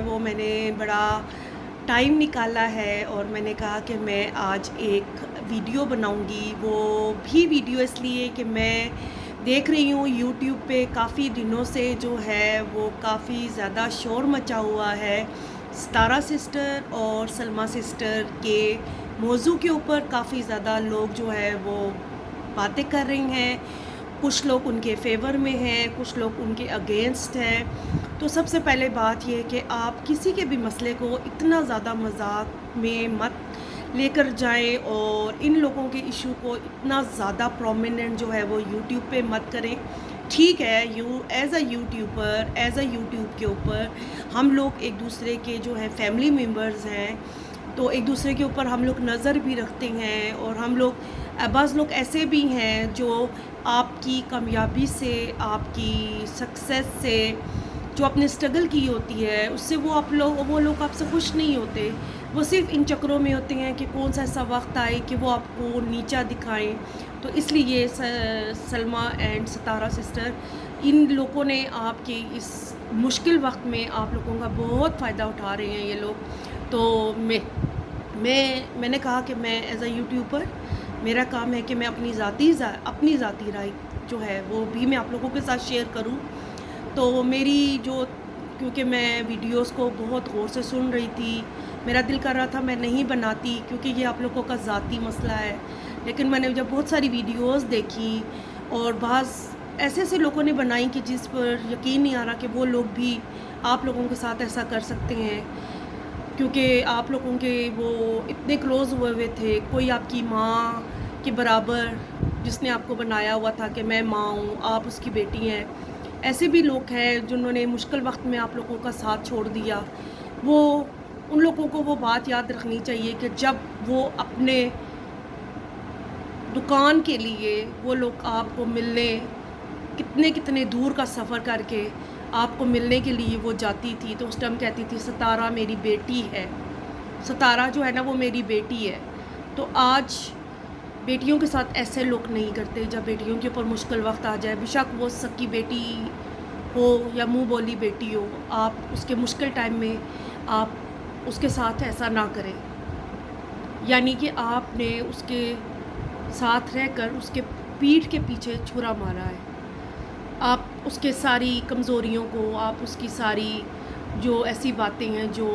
وہ میں نے بڑا ٹائم نکالا ہے اور میں نے کہا کہ میں آج ایک ویڈیو بناؤں گی. وہ بھی ویڈیو اس لیے کہ میں دیکھ رہی ہوں یوٹیوب پہ کافی دنوں سے جو ہے وہ کافی زیادہ شور مچا ہوا ہے ستارہ سسٹر اور سلمیٰ سسٹر کے موضوع کے اوپر. کافی زیادہ لوگ جو ہے وہ باتیں کر رہی ہیں. کچھ لوگ ان کے فیور میں ہیں, کچھ لوگ ان کے اگینسٹ ہیں. تو سب سے پہلے بات یہ کہ آپ کسی کے بھی مسئلے کو اتنا زیادہ مذاق میں مت لے کر جائیں اور ان لوگوں کے ایشو کو اتنا زیادہ پرومیننٹ جو ہے وہ یوٹیوب پہ مت کریں. ٹھیک ہے, as a YouTuber, as a YouTube کے اوپر ہم لوگ ایک دوسرے کے جو ہے فیملی ممبرز ہیں, تو ایک دوسرے کے اوپر ہم لوگ نظر بھی رکھتے ہیں. اور ہم لوگ بعض لوگ ایسے بھی ہیں جو آپ کی کامیابی سے, آپ کی سکسیس سے, جو اپنے اسٹرگل کی ہوتی ہے اس سے وہ لوگ آپ سے خوش نہیں ہوتے. وہ صرف ان چکروں میں ہوتے ہیں کہ کون سا ایسا وقت آئے کہ وہ آپ کو نیچا دکھائیں. تو اس لیے سلمیٰ اینڈ ستارہ سسٹر, ان لوگوں نے آپ کے اس مشکل وقت میں آپ لوگوں کا بہت فائدہ اٹھا رہے ہیں یہ لوگ. تو میں نے کہا کہ میں ایز اے یوٹیوبر میرا کام ہے کہ میں اپنی ذاتی رائے جو ہے وہ بھی میں آپ لوگوں کے ساتھ شیئر کروں. تو کیونکہ میں ویڈیوز کو بہت غور سے سن رہی تھی, میرا دل کر رہا تھا میں نہیں بناتی کیونکہ یہ آپ لوگوں کا ذاتی مسئلہ ہے. لیکن میں نے جب بہت ساری ویڈیوز دیکھی اور بعض ایسے لوگوں نے بنائی کہ جس پر یقین نہیں آ رہا کہ وہ لوگ بھی آپ لوگوں کے ساتھ ایسا کر سکتے ہیں, کیونکہ آپ لوگوں کے وہ اتنے کلوز ہوئے تھے. کوئی آپ کی ماں کے برابر جس نے آپ کو بنایا ہوا تھا کہ میں ماں ہوں, آپ اس کی بیٹی ہیں. ایسے بھی لوگ ہیں جنہوں نے مشکل وقت میں آپ لوگوں کا ساتھ چھوڑ دیا. ان لوگوں کو وہ بات یاد رکھنی چاہیے کہ جب وہ اپنے دکان کے لیے وہ لوگ آپ کو ملنے کتنے دور کا سفر کر کے آپ کو ملنے کے لیے وہ جاتی تھی, تو اس ٹائم کہتی تھی ستارہ میری بیٹی ہے, ستارہ جو ہے نا وہ میری بیٹی ہے. تو آج بیٹیوں کے ساتھ ایسے لوگ نہیں کرتے. جب بیٹیوں کے اوپر مشکل وقت آ جائے, بے شک وہ سکی بیٹی ہو یا منہ بولی بیٹی ہو, آپ اس کے مشکل ٹائم میں آپ اس کے ساتھ ایسا نہ کریں. یعنی کہ آپ نے اس کے ساتھ رہ کر اس کے پیٹھ کے پیچھے چھرا مارا ہے. آپ اس کے ساری کمزوریوں کو, آپ اس کی ساری جو ایسی باتیں ہیں جو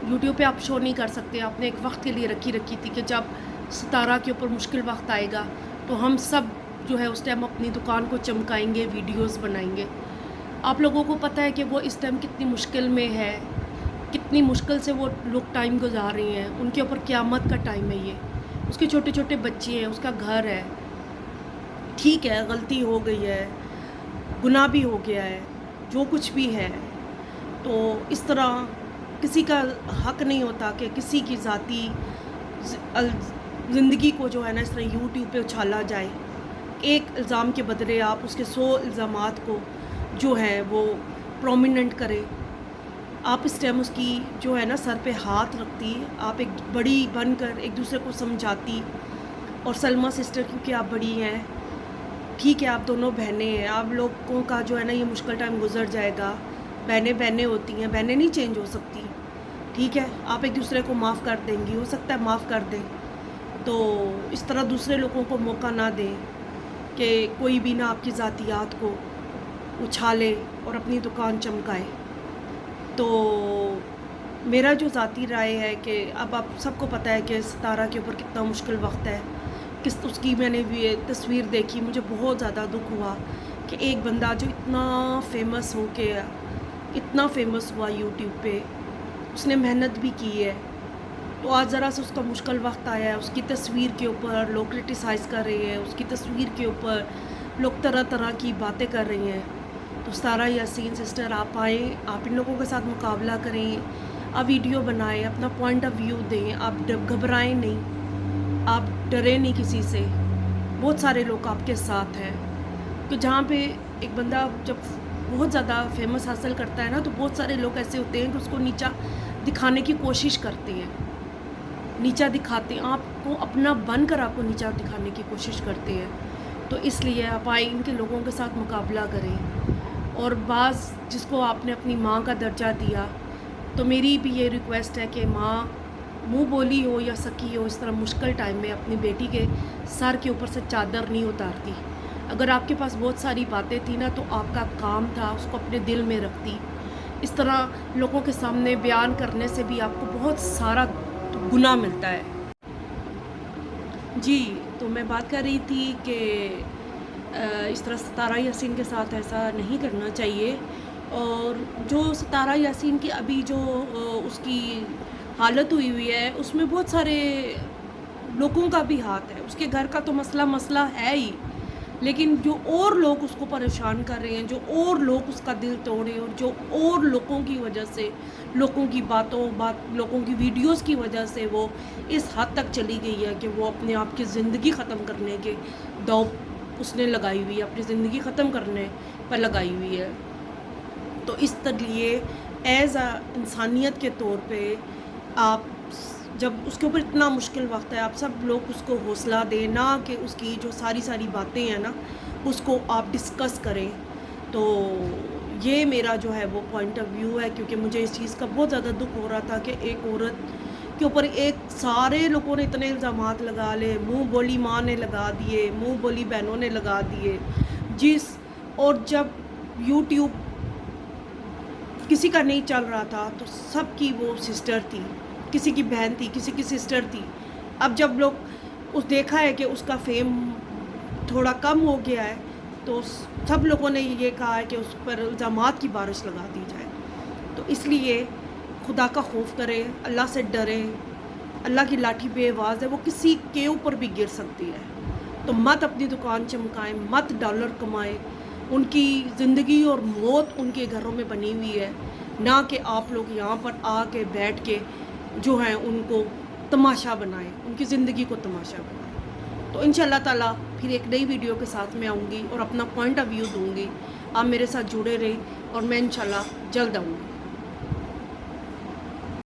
یوٹیوب پہ آپ شو نہیں کر سکتے, آپ نے ایک وقت کے لیے رکھی تھی کہ جب ستارہ کے اوپر مشکل وقت آئے گا تو ہم سب جو ہے اس ٹائم اپنی دکان کو چمکائیں گے, ویڈیوز بنائیں گے. آپ لوگوں کو پتہ ہے کہ وہ اس ٹائم کتنی مشکل میں ہے, کتنی مشکل سے وہ لوگ ٹائم گزار رہی ہیں. ان کے اوپر قیامت کا ٹائم ہے. یہ اس کے چھوٹے چھوٹے بچے ہیں, اس کا گھر ہے. ٹھیک ہے, غلطی ہو گئی ہے, گناہ بھی ہو گیا ہے, جو کچھ بھی ہے. تو اس طرح کسی کا حق نہیں ہوتا کہ کسی کی ذاتی زندگی کو جو ہے نا اس طرح یوٹیوب پہ اچھالا جائے. ایک الزام کے بدلے آپ اس کے 100 الزامات کو جو ہے وہ پرومیننٹ کریں. آپ اس ٹائم اس کی جو ہے نا سر پہ ہاتھ رکھتی, آپ ایک بڑی بن کر ایک دوسرے کو سمجھاتی. اور سلمیٰ سسٹر کیونکہ آپ بڑی ہیں, ٹھیک ہے آپ دونوں بہنیں ہیں, آپ لوگوں کا جو ہے نا یہ مشکل ٹائم گزر جائے گا. بہنیں ہوتی ہیں, بہنیں نہیں چینج ہو سکتی. ٹھیک ہے, آپ ایک دوسرے کو معاف کر دیں گی, ہو سکتا ہے معاف کر دیں. تو اس طرح دوسرے لوگوں کو موقع نہ دیں کہ کوئی بھی نہ آپ کی ذاتیات کو اچھالے اور اپنی دکان چمکائے. تو میرا جو ذاتی رائے ہے کہ اب آپ سب کو پتہ ہے کہ ستارہ کے اوپر کتنا مشکل وقت ہے. اس کی میں نے تصویر دیکھی, مجھے بہت زیادہ دکھ ہوا کہ ایک بندہ جو اتنا فیمس ہوا یوٹیوب پہ, اس نے محنت بھی کی ہے, تو آج ذرا سے اس کا مشکل وقت آیا ہے. اس کی تصویر کے اوپر لوگ کرٹیسائز کر رہے ہیں, اس کی تصویر کے اوپر لوگ طرح کی باتیں کر رہے ہیں. تو ستارہ یاسین سسٹر, آپ آئیں, آپ ان لوگوں کے ساتھ مقابلہ کریں, آپ ویڈیو بنائیں, اپنا پوائنٹ آف ویو دیں, آپ گھبرائیں نہیں, آپ ڈریں نہیں کسی سے. بہت سارے لوگ آپ کے ساتھ ہیں. کہ جہاں پہ ایک بندہ جب بہت زیادہ فیمس حاصل کرتا ہے نا, تو بہت سارے لوگ ایسے ہوتے ہیں کہ اس کو نیچا دکھانے کی کوشش کرتے ہیں, نیچا دکھاتے ہیں, آپ کو اپنا بن کر آپ کو نیچا دکھانے کی کوشش کرتے ہیں. تو اس لیے آپ آئیں, ان کے لوگوں کے ساتھ مقابلہ کریں. اور بعض جس کو آپ نے اپنی ماں کا درجہ دیا, تو میری بھی یہ ریکویسٹ ہے کہ ماں منہ بولی ہو یا سکی ہو، اس طرح مشکل ٹائم میں اپنی بیٹی کے سر کے اوپر سے چادر نہیں اتارتی. اگر آپ کے پاس بہت ساری باتیں تھیں نا تو آپ کا کام تھا اس کو اپنے دل میں رکھتی. اس طرح لوگوں کے سامنے بیان کرنے سے بھی آپ کو بہت سارا گناہ ملتا ہے. جی، تو میں بات کر رہی تھی کہ اس طرح ستارہ یاسین کے ساتھ ایسا نہیں کرنا چاہیے. اور جو ستارہ یاسین کی ابھی جو اس کی حالت ہوئی ہے اس میں بہت سارے لوگوں کا بھی ہاتھ ہے. اس کے گھر کا تو مسئلہ ہے ہی، لیکن جو اور لوگ اس کو پریشان کر رہے ہیں، جو اور لوگ اس کا دل توڑے، اور جو اور لوگوں کی وجہ سے، لوگوں کی لوگوں کی ویڈیوز کی وجہ سے وہ اس حد تک چلی گئی ہے کہ وہ اپنے آپ کی زندگی ختم کرنے کے دو اس نے لگائی ہوئی ہے، اپنی زندگی ختم کرنے پر لگائی ہوئی ہے. تو اس لیے ایز اے انسانیت کے طور پہ آپ جب اس کے اوپر اتنا مشکل وقت ہے، آپ سب لوگ اس کو حوصلہ دیں، نہ کہ اس کی جو ساری باتیں ہیں نا اس کو آپ ڈسکس کریں. تو یہ میرا جو ہے وہ پوائنٹ آف ویو ہے، کیونکہ مجھے اس چیز کا بہت زیادہ دکھ ہو رہا تھا کہ ایک عورت کے اوپر سارے لوگوں نے اتنے الزامات لگا لے، منہ بولی ماں نے لگا دیے، منہ بولی بہنوں نے لگا دیے. اور جب یوٹیوب کسی کا نہیں چل رہا تھا تو سب کی وہ سسٹر تھی، کسی کی بہن تھی، کسی کی سسٹر تھی. اب جب لوگ دیکھا ہے کہ اس کا فیم تھوڑا کم ہو گیا ہے تو سب لوگوں نے یہ کہا ہے کہ اس پر الزامات کی بارش لگا دی جائے. تو اس لیے خدا کا خوف کریں، اللہ سے ڈریں. اللہ کی لاٹھی بے آواز ہے، وہ کسی کے اوپر بھی گر سکتی ہے. تو مت اپنی دکان چمکائیں، مت ڈالر کمائیں. ان کی زندگی اور موت ان کے گھروں میں بنی ہوئی ہے، نہ کہ آپ لوگ یہاں پر آ کے بیٹھ کے جو ہیں ان کو تماشا بنائیں، ان کی زندگی کو تماشا بنائیں. تو انشاءاللہ تعالیٰ پھر ایک نئی ویڈیو کے ساتھ میں آؤں گی اور اپنا پوائنٹ آف ویو دوں گی. آپ میرے ساتھ جڑے رہیں اور میں انشاءاللہ جلد آؤں گی.